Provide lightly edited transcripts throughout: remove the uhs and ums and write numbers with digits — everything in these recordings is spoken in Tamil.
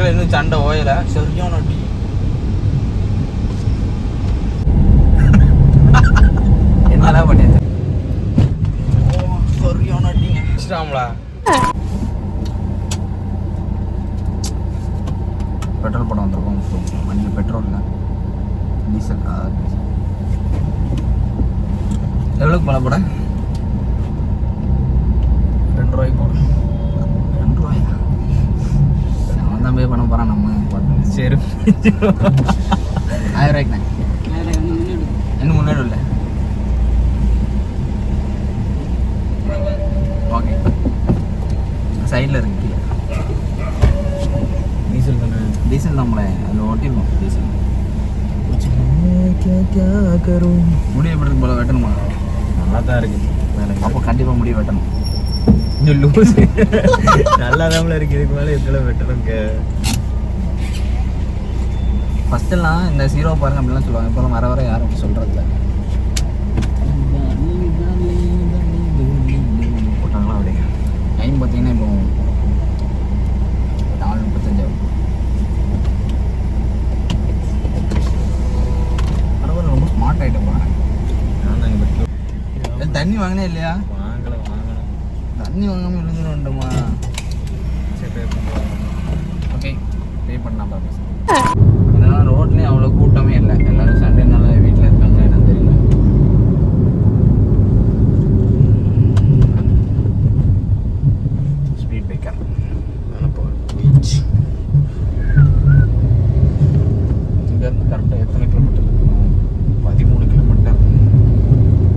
மக்கள் இன்னும் சண்டை ஓயலை. சரியான அடி. என்னதான் பண்ணிட்டு சரியான அடிங்க. வச்சுட்டாங்களா? பெட்ரோல் போட வந்திருக்கோம். வண்டியில் பெட்ரோல் இல்லை, டீசல். டீசல் எவ்வளோக்கு போட போட? 2 ரூபாய்க்கு போடும். 2 ரூபாயா? அவன் தான் பே பண்ண போகிறான். நம்ம சரி 1000 ரூபாய்க்குண்ணே. இன்னும் முன்னாடி இல்லை. ஓகே, சைடில் இருக்கு. கீழே டீசல் தானே? டீசல் நம்மளே அதில் ஓட்டிருக்கோம். டீசல் முடி எப்படி இருக்கு போல? வெட்டணுமா? நல்லா தான் இருக்கு. அப்போ கண்டிப்பாக முடி வெட்டணும். லூஸ் நல்லா தான் இருக்கு. இதுக்கு மேலே எதில் வெட்டணுங்க? ஃபஸ்ட்டெல்லாம் இந்த சீரோ பாருங்க அப்படிலாம் சொல்லுவாங்க. இப்போலாம் வர வர யாரும் அப்படி சொல்கிறதில்ல. போட்டாங்களா அப்படிங்க? டைம் பார்த்தீங்கன்னா இப்போ 4:35 ஆகும். பரவாயில்ல, ரொம்ப ஸ்மார்ட் ஆகிட்டேன் போகிறேன். தண்ணி வாங்கினே இல்லையா? வாங்கலாம். தண்ணி வாங்காமல் விழுந்துடும் வேண்டுமா? சரி, ஓகே, பே பண்ணலாம். இதெல்லாம் ரோட்லேயும் அவ்வளோ கூட்டமே இல்லை. எல்லோரும் சண்டேனால வீட்டில் இருக்காங்க. என்னன்னு தெரியல. Speed breaker beach. இங்கேருந்து கரெக்டாக எத்தனை கிலோமீட்டர் இருக்கும்? 13 கிலோமீட்டர்,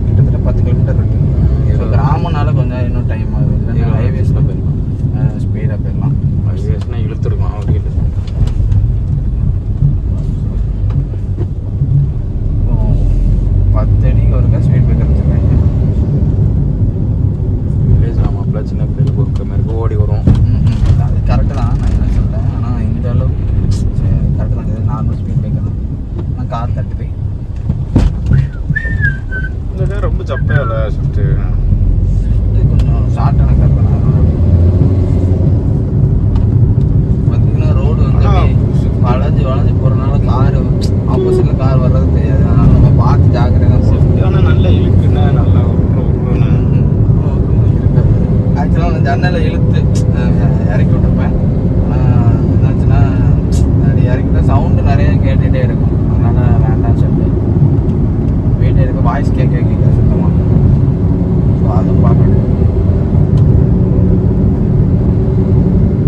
கிட்டத்தட்ட 10 கிலோமீட்டர் இருக்கு. ஸோ கிராமனால கொஞ்சம் இன்னும் டைம் ஆகுது. இல்லைன்னா ஹைவேஸில் போயிடலாம், ஸ்பீடாக போயிடலாம். ஹைவேஸ்னால் இழுத்துருக்கும். அவருக்கு இல்லை 10 அடிக்கு ஒருக்கா ஸ்பீட் பிரேக்கர் வச்சுருக்காங்க. வில்லேஜ் ஆமாப்பில் சின்ன பிள்ளைகளுக்கு ஒரு மாதிரி ஓடி வரும். அது கரெக்டு தான், நான் என்ன சொல்கிறேன். ஆனால் இந்த அளவுக்கு கரெக்டு தான். இது நார்மல் ஸ்பீட் பிரேக்கர் தான். ஆனால் கார் தட்டுது. இந்த ரொம்ப சப்பையா இல்லை ஷிஃப்ட்டு. இது கொஞ்சம் ஷார்ட்டான கார் தான். பார்த்தீங்கன்னா ரோடு வந்து வளைஞ்சு போகிறனால காரு ஆப்போசிட்டில் கார் வர்றது தெரியாது. அதனால் நம்ம பார்த்து ஜாக்கிரதையாக சேஃப்டி. ஆனால் நல்ல இழுக்குன்னா நல்லா ஆக்சுவலாக அந்த ஜன்னலை இழுத்து இறக்கி விட்டுருப்பேன். ஆனால் என்னாச்சுன்னா அது இறக்கிட்டா சவுண்டு நிறைய கேட்டுகிட்டே இருக்கும். அதனால் வேண்டாம் சொல்லிட்டு வீட்டில் இருக்க வாய்ஸ் கேட்க சுத்தமாக. ஸோ அதுவும் பார்க்கணும்.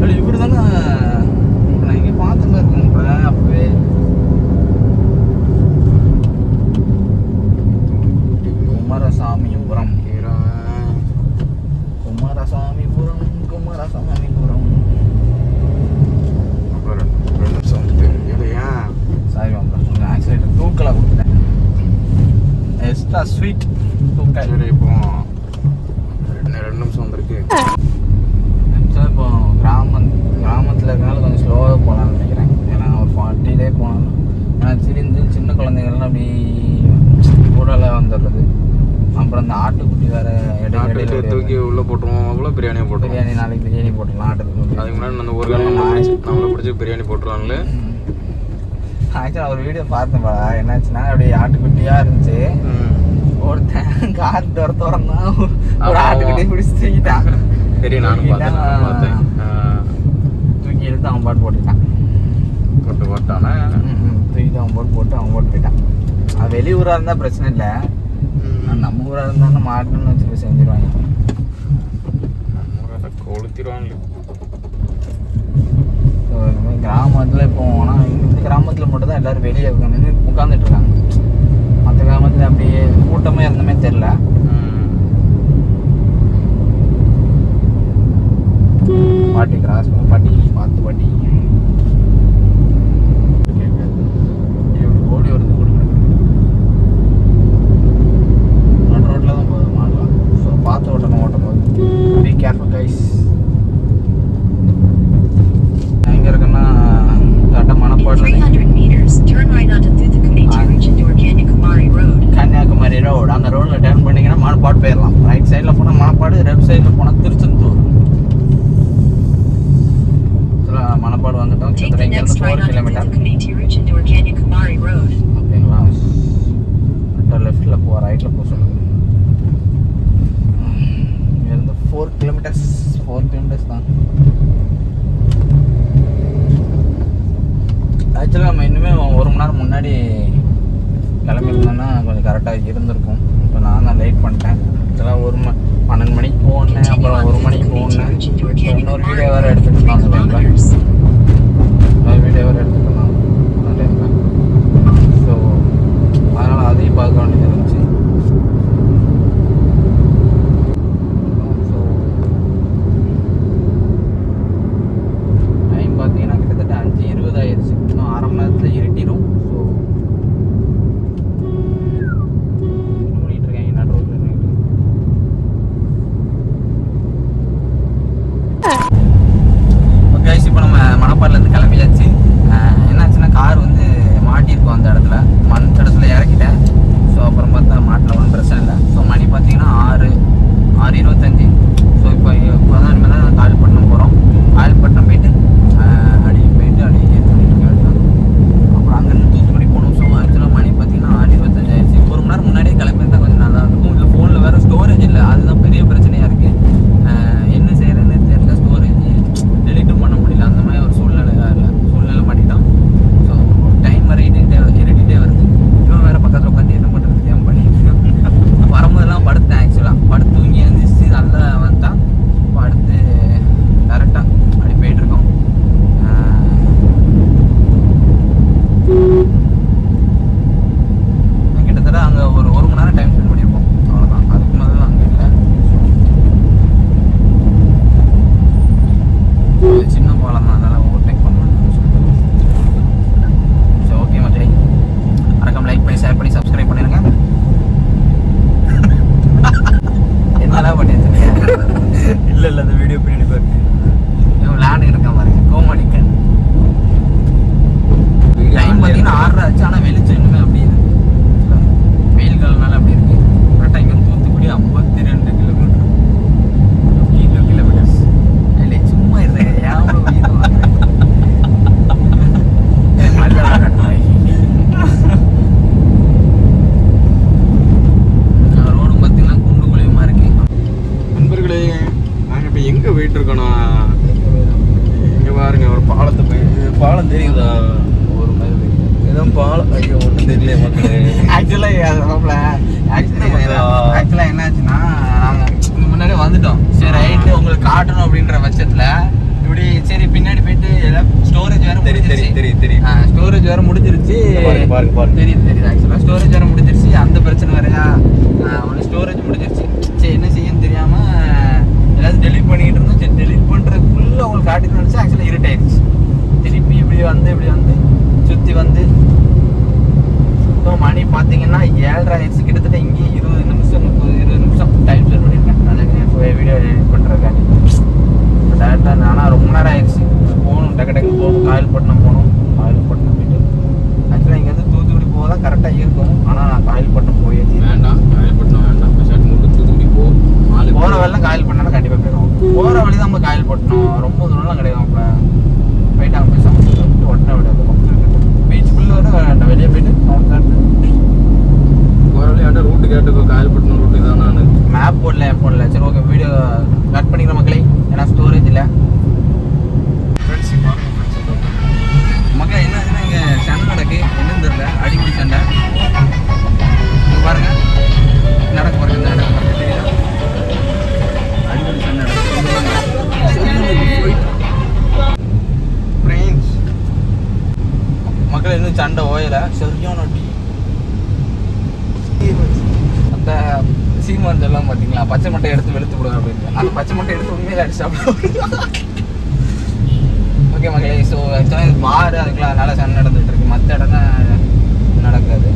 இல்லை இவர் தானே நான் இங்கே பார்த்த மாதிரி இருக்குங்க. அப்பவே குமாரசாமிபுரம். அப்புறம் 2 நிமிஷம் வந்துட்டு இல்லையா? சாரி வாங்க, ஆக்சிலேட்டர் தூக்கலாக கொடுத்துட்டேன். எக்ஸ்ட்ரா ஸ்வீட் தூக்கல். சரி, இப்போ 2 நிமிஷம் வந்துருக்கு. ஆக்சுவலாக இப்போ கிராமத்தில் இருக்கனால கொஞ்சம் ஸ்லோவாக போகலான்னு நினைக்கிறேன். ஏன்னா ஒரு 40 போனாலும். ஏன்னா சின்ன குழந்தைகள்லாம் அப்படி கூடல வந்துடுறது. அப்புறம் அந்த ஆட்டுக்குட்டி வேறு இடையில தூக்கி உள்ளே போட்டுருவோம். அவ்வளோ பிரியாணி நாளைக்கு பிரியாணி போட்டுடலாம். ஆட்டுக்கு அதுக்கு முன்னாடி அந்த ஒரு நம்மளை பிடிச்சி பிரியாணி போட்டுருவாங்களே. ஆக்சுவலாக ஒரு வீடியோ பார்த்தேன்ப்பா. என்னாச்சுன்னா அப்படியே ஆட்டுக்குட்டியாக இருந்துச்சு. ஒருத்தன் கார் திறந்தா ஒரு ஆட்டுக்குட்டி பிடிச்சி தூக்கிட்டான். சரி, நானும் பார்த்தேன். தூக்கி எடுத்து அவன் பாட்டு போட்டுட்டான். போட்டானா தூக்கிட்டு அவன் போட்டு போயிட்டான். அது வெளியூராக இருந்தால் பிரச்சனை இல்லை. நம்ம ஊராக இருந்தாலும் மாட்டணும்னு வச்சு செஞ்சிருவாங்க. கொளுத்திடுவாங்க. கிராமத்தில் இப்போ ஆனால் இந்த கிராமத்தில் மட்டும் தான் எல்லோரும் வெளியே உட்காந்துட்டு இருக்காங்க. மற்ற கிராமத்தில் அப்படியே கூட்டமாக இருந்தமே தெரில. பாட்டி கிராஸ் பாட்டி பார்த்து பாட்டி ஓடி வருது. ரோட்டில் தான் போகுது மாடலாம். ஸோ பார்த்து ஓட்டும் போது பி கேர்ஃபுல் கைஸ். எங்கே இருக்குன்னா கரெக்டாக மணப்பாடு கன்னியாகுமரி ரோடு. அந்த ரோடில் டர்ன் பண்ணிங்கன்னா மணப்பாடு போயிடலாம். ரைட் சைடில் போனால் மணப்பாடு, லெஃப்ட் சைடில் போனால் திருச்செந்தூர். மணப்பாடு வந்துட்டோம். முன்னாடி கிளம்பியிருந்தோன்னா கொஞ்சம் கரெக்டாக இருந்திருக்கும். இப்போ நான் தான் லேட் பண்ணிட்டேன். இதெல்லாம் 12 மணிக்கு போனேன், அப்புறம் 1 மணிக்கு போனேன். இன்னொரு வீடியோ வேறு எடுத்துகிட்டு இருந்தோம் அந்த டைமில். இன்னொரு வீடியோ வேறு எடுத்துகிட்டு இருந்தோம் அந்த டைமில். ஸோ அதனால் அதையும் பார்க்க வேண்டியது இருந்துச்சு. ஸோ டைம் பார்த்தீங்கன்னா கிட்டத்தட்ட 5:20 ஆயிடுச்சு. இன்னும் 1/2 மணி நேரத்தில் இருட்டிடும். ஸோ இப்போ நம்ம மணப்பாறையிலேருந்து கிளம்பியாச்சு. என்னாச்சுன்னா கார் வந்து மாட்டியிருக்கோம் அந்த இடத்துல, மண் இடத்துல இறக்கிட்டேன். ஸோ அப்புறம் பார்த்தா மாட்டில் ஒன்றும் பிரச்சனை இல்லை. ஸோ மணி பார்த்தீங்கன்னா 6:25. ஸோ இப்போ தான் இனிமேல் தான் காயல்பட்டினம் போகிறோம். காயல்பட்டினம் போயிட்டு அப்படியே ஏற்றி பண்ணிட்டு இருக்க வேண்டியதான். அப்புறம் அங்கேருந்து தூத்துக்குடி போகணும். ஸோ ஆக்சுவலாக மணி பார்த்தீங்கன்னா 6:25 ஆயிடுச்சு. 1 மணி நேரம் முன்னாடியே கிளம்பியிருந்தால் கொஞ்சம் நல்லா இருக்கும். இல்லை ஃபோனில் வேறு ஸ்டோரேஜ் இல்லை, அதுதான் பெரிய பிரச்சனையாக இருக்குது. என்ன செய்கிறதுன்னு தெரியல, ஸ்டோரேஜ் டெலிட்டும் பண்ண முடியல. அந்த மாதிரி ஒரு சூழ்நிலை மாட்டிட்டோம். ஸோ டைம் வரை இருட்டிகிட்டே வருது. இவன் வேறு பக்கத்தில் உட்காந்து என்ன பண்ணுறது தெரியாமல் பண்ணிட்டு வரும்போதெல்லாம் படுத்தேன். ஆக்சுவலாக படுத்து தூங்கி எழுந்திரிச்சு நல்லா வந்துட்டான். இப்போ அடுத்து கரெக்டாக அப்படி போயிட்டுருக்கோம். கிட்டத்தட்ட அங்கே ஒரு 1 மணி நேரம் டைம் ஸ்பெண்ட் பண்ணியிருப்போம். அவ்வளோதான். அதுக்கு முதல்ல அங்கே இல்லை. சின்ன பாலம் தான், அதனால் ஓவர்டேக் பண்ண மாட்டேன்னு சொல்லிட்டு. ஸோ ஓகே மக்களே, மறக்காம லைக் பண்ணி ஷேர் பண்ணி சப்ஸ்கிரைப் பண்ணிடுங்க. என்னெல்லாம் பண்ணிட்டு இல்லை அந்த வீடியோ பின்னாடி பாருங்க, விளையாண்டு இருக்க பாருங்க, கோமாளிக்கன். டைம் பார்த்தீங்கன்னா 6:30 ஆச்சு. ஆனால் வெளிச்சம் இன்னுமே அப்படி இருக்கு. வெயில் காலனால அப்படி இருக்கு. கரெக்டாக இங்கே தூத்துக்குடி 52 கிலோமீட்டர், 52 கிலோமீட்டர்ஸ். இல்லை சும்மா இருந்தேன். ரோடு பார்த்தீங்கன்னா குண்டு குழியுமா இருக்கு. நண்பர்களே, நாங்கள் இப்போ எங்கே போயிட்டு இருக்கோம்னா, இங்கே பாருங்க ஒரு பாலத்தை பாலம் தெரியுதா? ஒரு மாதிரி ஏதோ பாலம். ஐயோ ஒன்றும் தெரியல மக்களே. ஆக்சுவலாக என்னாச்சுன்னா, நாங்கள் முன்னாடியே வந்துட்டோம். சரி ரைட்டு உங்களுக்கு காட்டணும் அப்படின்ற பட்சத்தில் இப்படி சரி பின்னாடி போயிட்டு எல்லாம் ஸ்டோரேஜ் வேறு தெரியும் ஸ்டோரேஜ் வேறு முடிஞ்சிருச்சு. தெரியுது ஆக்சுவலாக ஸ்டோரேஜ் வேறு முடிஞ்சிருச்சு. அந்த பிரச்சனை வேறையா, ஒன்று ஸ்டோரேஜ் முடிஞ்சிருச்சு. சரி என்ன செய்யன்னு தெரியாமல் எல்லாத்தையும் டெலிட் பண்ணிக்கிட்டு இருந்தோம். சரி டெலிட் பண்ணுறதுக்குள்ளே உங்களுக்கு காட்டிட்டு இருந்துச்சு. ஆக்சுவலாக இருட்டாயிடுச்சு. திருப்பி இப்படி வந்து சுற்றி வந்து ஸோ மணி பார்த்தீங்கன்னா 7:30 ஆயிடுச்சு. கிட்டத்தட்ட இங்கே 20 நிமிஷம் டைம் ஸ்பெண்ட் பண்ணியிருக்கேன். அதை வீடியோ எடிட் பண்ணுறதுக்காண்டி. டேரெக்டாக ஆனால் ரொம்ப நேரம் ஆயிடுச்சு. போகணும், டக்கு போகணும். காயல்பட்டினம் போகணும். காயல்பட்டினம் போயிட்டு ஆக்சுவலாக இங்கேருந்து தூத்துக்குடி போக தான் கரெக்டாக இருக்கும். ஆனால் நான் காயல்பட்டினம் போயாச்சு. வேண்டாம், காயல்பட்டினம் வேண்டாம். ஷர்ட் மட்டும் தூத்துக்குடி போகிற வேலை காயல்பட்டினம் கண்டிப்பாக போயிடும். போகிற வழி தான் நம்ம காயல்பட்டினம். ரொம்ப தூரம்லாம் கிடையாது. அப்போ போயிட்டு அங்கே போய் சமைச்சு உடனே விடாது. பீச்சுக்குள்ளே வெளியே போயிட்டு போகிற வழி ரூட்டு கேட்டுக்கோ. காயல்பட்டினம் ரூட்டு தான். மேப் போடல. சரி ஓகே, வீடியோ கட் பண்ணிக்கிற மக்களே, ஏன்னா ஸ்டோரேஜ் இல்லை. மக்கள் என்ன ஆச்சுன்னா இங்கே சண்டை நடக்கு. என்னன்னு தெரியல, அடிக்கடி சண்டை. இங்கே பாருங்க நடக்க பாருங்க, இந்த நடக்க பாருங்க, தெரியல. அடிக்கடி சண்டை நடக்கு. மக்கள் இன்னும் சண்டை ஓயலை. சரியான அடி. அந்த சீமான் எல்லாம் பார்த்தீங்களா, பச்சை மட்டை எடுத்து வெளுத்து விடுவேன் அப்படின்னு. அந்த பச்சை மட்டை எடுத்து உண்மையில அடிச்சு. ஓகே மக்களே, ஸோ ஆக்சுவலாக இது பாரு, அதுக்குலாம் அதனால சண்டை நடந்துகிட்டு இருக்கு. மற்ற இடம் தான் நடக்காது.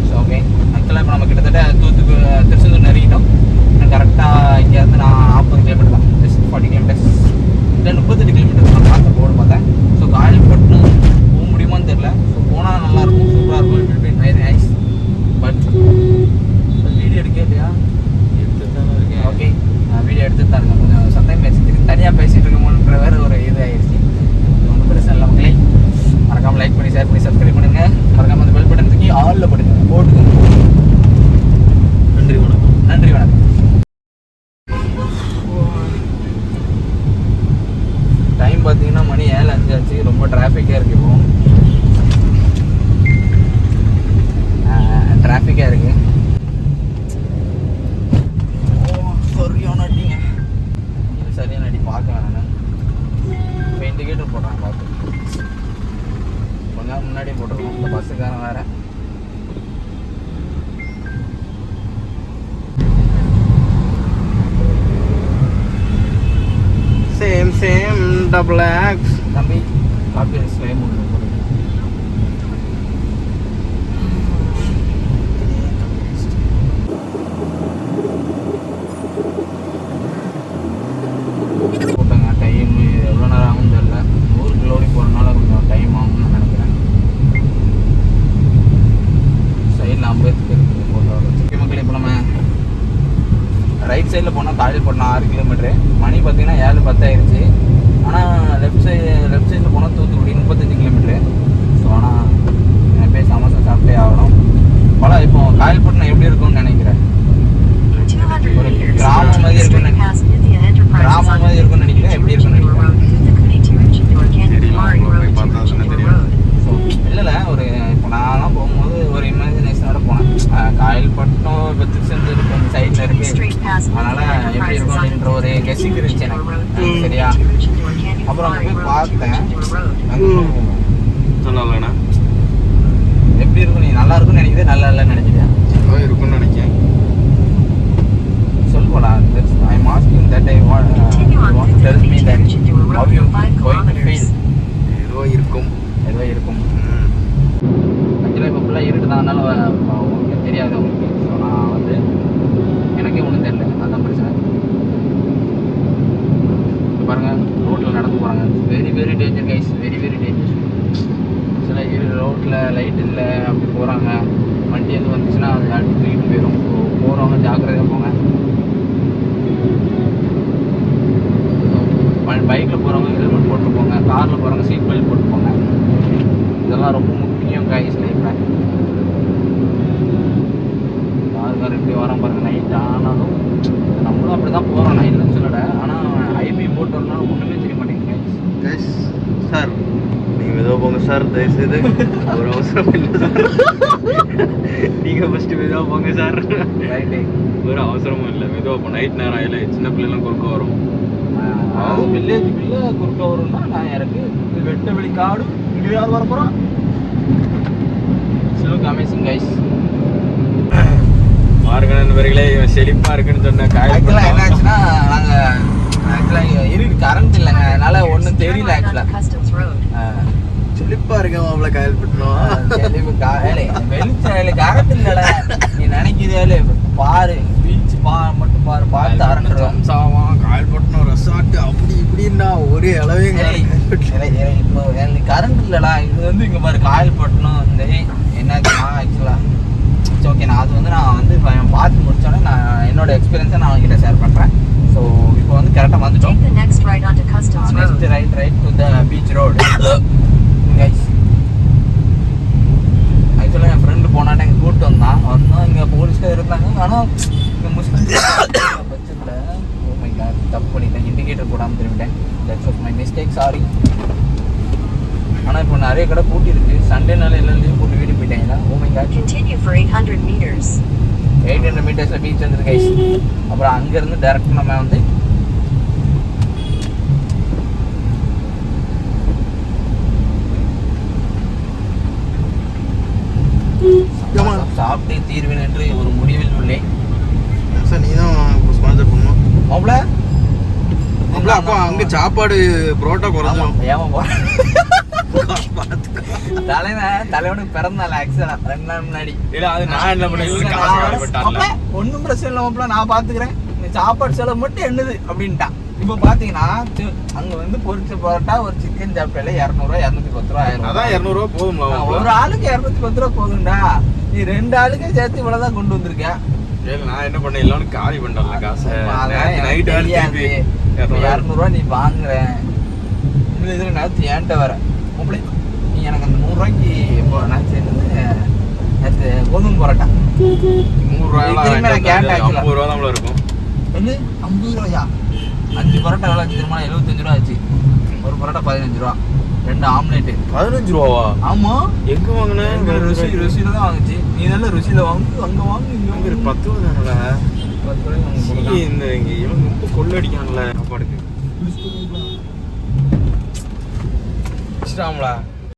ஸோ ஓகே, ஆக்சுவலாக இப்போ நம்ம கிட்டத்தட்ட திருச்செந்தூர் நெருங்கிட்டோம். கரெக்டாக இங்கேருந்து நான் 40 கிலோமீட்டர் தான், 40 கிலோமீட்டர்ஸ் இல்லை 38 கிலோமீட்டர்ஸ் தான் பார்த்து போட பார்த்தேன். ஸோ காயல்பட்டினம் போக முடியுமான்னு தெரியல. ஸோ போனால் நல்லாயிருக்கும், சூப்பராக இருக்கும். It will be very nice. But video எடுக்க இல்லையா? எடுத்துட்டு தான் இருக்கேன். ஓகே, வீடியோ எடுத்துட்டு தான் இருக்கேன். கொஞ்சம் சத்தம் பேசிட்டு தனியாக பேசிகிட்டு இருக்கோன்ற வேறு ஒரு இது ஆயிடுச்சு. இது ஒன்றும் பிரச்சனை இல்லை மக்களே. மறக்காமல் லைக் பண்ணி ஷேர் பண்ணி சப்ஸ்கிரைப் பண்ணுங்கள். மறக்காமல் அந்த பெல் பட்டன் தூக்கி ஆலில் போட்டுக்கோங்க. நன்றி வணக்கம். டைம் பார்த்தீங்கன்னா மணி 7:05 ஆச்சு. ரொம்ப டிராஃபிக்காக இருக்குது. இப்போ டிராஃபிக்காக இருக்கு. சரியான அடிங்க, சரியான அடி. பார்க்க நான் இப்போ இண்டிகேட்டர் போடுறேன் பார்த்து. கொஞ்சம் முன்னாடி போட்டுருக்கோம். இந்த பஸ்ஸுக்காரன் வேறு. சேம் டபுள் ஆக்ஸ் தம்பி. காப்பி ரைஸ்லேயே முடியும். போட்டாங்க. டைம் எவ்வளோ நேரம் ஆகும்னு தெரியல. 100 கிலோமீட்டர் போகிறதுனால கொஞ்சம் டைம் ஆகும்னு நான் நினைக்கிறேன். சைடில் அம்பேத்கர் இருக்குது போட்டோ. முக்கிய மக்கள் இப்போ நம்ம ரைட் சைடில் போனால் காயல்பட்டினம் 6 கிலோமீட்ரு. மணி பார்த்தீங்கன்னா 7:10 ஆயிடுச்சு. ஆனால் லெஃப்ட் சைடில் போனால் தூத்துக்குடி 35 கிலோமீட்ரு. ஸோ ஆனால் நான் போய் சமோசா சாப்பிட்டே ஆகணும். பல இப்போ காயல்பட்டினம் எப்படி இருக்கும்னு நினைக்கிறேன். ஒரு கிராமம் மாதிரி இருக்குன்னு நினைக்கிறேன். எப்படி இருக்குன்னு நினைக்கிறேன். ஸோ இல்லை ஒரு இப்போ நான்லாம் போகும்போது ஒரு இமேஜினேஷனோட போனேன். காயல்பட்டினம் இப்போ திருச்செந்தூர் கொஞ்சம் சைடில் இருக்குது. அதனால் எப்படி இருக்கும் அப்படின்ற ஒரு கெஸ்ஸிங் இருந்துச்சு எனக்கு. சரியா, அப்புறம் அங்கே போய் பார்த்தேன். சொல்லலண்ணா எப்படி இருக்கும்? நீ நல்லா இருக்குன்னு நினைக்கிறேன், நல்லா இல்லைன்னு நினைக்கிறேன். இருக்குன்னு நினைக்கிறேன். சொல் போடா. I'm asking that I want to tell me that how you going to feel. ஏதோ இருக்கும். ஆக்சுவலாக இப்போ ஃபுல்லாக இருட்டு தான். அதனால தெரியாது அவங்களுக்கு. ஸோ நான் வந்து எனக்கே ஒன்றும் தெரியல. அதுதான் பிரச்சனை. இப்போ பாருங்கள், ரோட்டில் நடந்து போகிறாங்க. Very danger guys, very danger. சில ரோட்டில் லைட் இல்லை அப்படி போகிறாங்க. வண்டி எது வந்துச்சுன்னா அது அடிச்சு தூக்கிட்டு போயிடும். ஸோ போகிறவங்க ஜாக்கிரதையாக போங்க. பைக்கில் போகிறவங்க ஹெல்மெட் போட்டு போங்க. காரில் போகிறவங்க சீட் பெல்ட் போட்டு போங்க. இதெல்லாம் ரொம்ப முக்கியம் கைஸ் லைஃப்பில். கார் எப்படி வரோம் பாருங்கள். நைட் ஆனாலும் நம்மளும் அப்படி தான் போகிறோம். நைட்னு சொல்லலை, ஆனால் ஐபி போட்டு வரனாலும் ஒன்றுமே தெரிய மாட்டேங்குது கைஸ். சார் நீங்கள் மெதுவாக போங்க சார், தயவுசெய்து. ஒரு அவசரம் இல்லை சார். நீங்கள் ஃபஸ்ட்டு மெதுவாக போங்க சார். ரைட்டு, ஒரு அவசரமும் இல்லை, மெதுவாக போ. நைட் நேரம் இல்லை, சின்ன பிள்ளைலாம் குறுக்க வரும். வில்லேஜுக்குள்ளே குறுக்க வரும்னா நான் எனக்கு வெட்ட வெளி காடு இங்கே யார் வர போகிறோம். சிலுக்கு அமேசிங் கைஸ். பாருங்க நண்பர்களே, இவன் செழிப்பாக இருக்குன்னு சொன்ன ஆக்சுவலாக என்ன ஆச்சுன்னா, நாங்கள் ஆக்சுவலாக இருக்கு கரண்ட் இல்லைங்க, அதனால ஒன்றும் தெரியல. ஆக்சுவலாக செழிப்பாக இருக்கேன் அவ்வளோ காயல்பட்டணும். வெளிச்சம் கரண்ட் இல்லைல. நீ நினைக்கிறதே பாரு, பீச் மட்டும் பாரு, பார்த்து அரண்டுருவோம். காயல்பட்டணும் ரெசார்ட் அப்படி இப்படின்னா ஒரு அளவே இப்போ எனக்கு கரண்ட் இல்லைடா. இது வந்து இங்கே பாரு காயல்பட்டணும். இந்த என்னாச்சுன்னா ஆக்சுவலாக ஓகே, நான் அது வந்து நான் வந்து பார்த்து முடிச்சோன்னே நான் என்னோட எக்ஸ்பீரியன்ஸை நான் அவங்ககிட்ட ஷேர் பண்ணுறேன். ஸோ இப்போ வந்து கரெக்டாக வந்துட்டோம். Next right to the beach road guys. ஆக்சுவலாக என் ஃப்ரெண்டு போனாட்டே இங்கே கூப்பிட்டு வந்தோம். இங்கே போலீஸ்லாம் இருந்தாங்க. ஆனால் இங்கே முஸ்லீம் பட்சத்தில் ஓ மை காட், தப்பு பண்ணிட்டேன். இண்டிகேட்டர் போடாமல் திரும்பிட்டேன். That's of my mistake, sorry. ஆனால் இப்போ நிறைய கடை பூட்டி இருக்கு. சண்டேனால எல்லாம் லீவ் போட்டு வீடு போயிட்டாங்களா. Oh my god. 800 மீட்டர்ஸில் பீச் வந்துருக்கு கைஸ். அப்புறம் அங்கேருந்து டேரக்ட் நம்ம வந்து சாப்பிட்டு தீர்வேன் என்று ஒரு முடிவில் உள்ளேன். சார் நீ தான் ஸ்பான்சர் பண்ணணும். அவ்வளோ அப்போ அங்கே சாப்பாடு புரோட்டா குறைஞ்சிடும். தலைவனுக்கு பிறந்தாள் ஆக்சுவலா 2 நாள் முன்னாடி. அது நான் என்ன பண்ணேன், ஒன்றும் பிரச்சனை இல்லை, நான் பாத்துக்கிறேன், இந்த சாப்பாடு செலவு மட்டும் என்னது அப்படின்ட்டான். இப்போ பாத்தீங்கன்னா அங்க வந்து பொரிச்ச பரோட்டா ஒரு சிக்கன் சாப்பிட்டாலே 200 ரூபா 210 ரூபா ஆயிரம். அதான் 200 ரூபா போதும். ஒரு ஆளுக்கு 210 ரூபா போதும்டா. நீ 2 ஆளுக்கே சேர்த்து இவ்வளவுதான் கொண்டு வந்திருக்க. நான் என்ன பண்ணேன், எல்லாரும் காலி பண்ணல காசு. நைட் 200 ரூபா நீ வாங்குற இதுல நேற்று ஏன்ட்ட வர அப்படி நீ எனக்கு அந்த 100 ரூபாய்க்கு இப்போ நான் சேர்ந்து நேற்று கோதுமை பரோட்டா 100 ரூபாய் கேட்டேன். 50 ரூபா தான் இருக்கும். என்ன 50 ரூபாயா? 5 பரோட்டா எவ்வளோ ஆச்சு தெரியுமா? 75 ரூபா ஆச்சு. ஒரு பரோட்டா 15 ரூபா, 2 ஆம்லேட்டு 15 ரூபாவா? ஆமா. எங்க வாங்கினேன்? ருசியில தான் வாங்குச்சு. நீ தானே ருசியில் வாங்கு அங்கே வாங்கு இங்கே இங்க வாங்கு 10 ரூபா தானடா. 10 ரூபாய்க்கு வாங்க சீ, போகலாம். இந்த இங்க இவன் ரொம்ப கொள்ளடிக்கான்ல சாப்பாடுக்கு. வச்சுட்டாங்களா